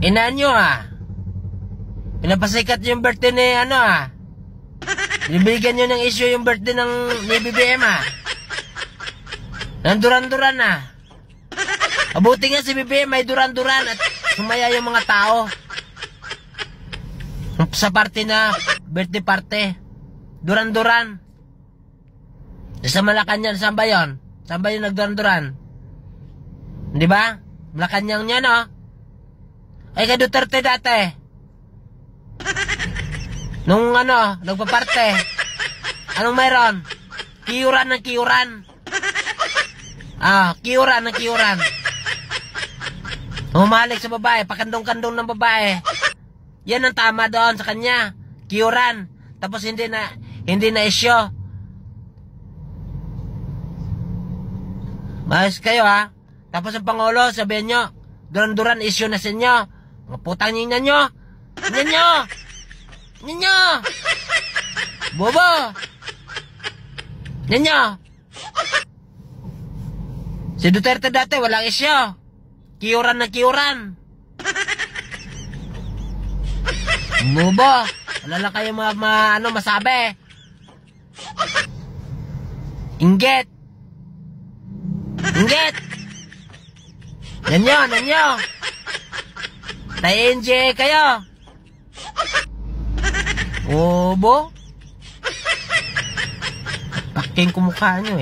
Ina nyo pinapasikat yung birthday ni Bibigyan nyo ng issue yung birthday ni BBM Nanduran-duran Abuti nga si BBM may duran-duran at sumaya yung mga tao sa party na birthday party. Duran-duran. Sa Malacanang, saan ba yun? Saan ba yung nagduran-duran? Di ba? Malacanang niya, no? Ay, kay Duterte dati. Nung nagpaparte. Anong mayroon? Kiyuran ng kiyuran. Kiyuran ng kiyuran. Humalik sa babae, pakandong-kandong ng babae. Yan ang tama doon sa kanya. Kiyuran. Tapos hindi na isyo. Mas kayo Tapos ang Pangulo, sabihin nyo, duran-duran isyo na sa inyo. Mga putang nyo nyo. Nyo. Bobo. Nyo. Si Duterte dati, walang isyo. Kiyuran na kiyuran. Bobo. Wala lang kayo masabi. Inggit. Nanyo. Tayo-NJ kayo. Bobo. Paking kumukha nyo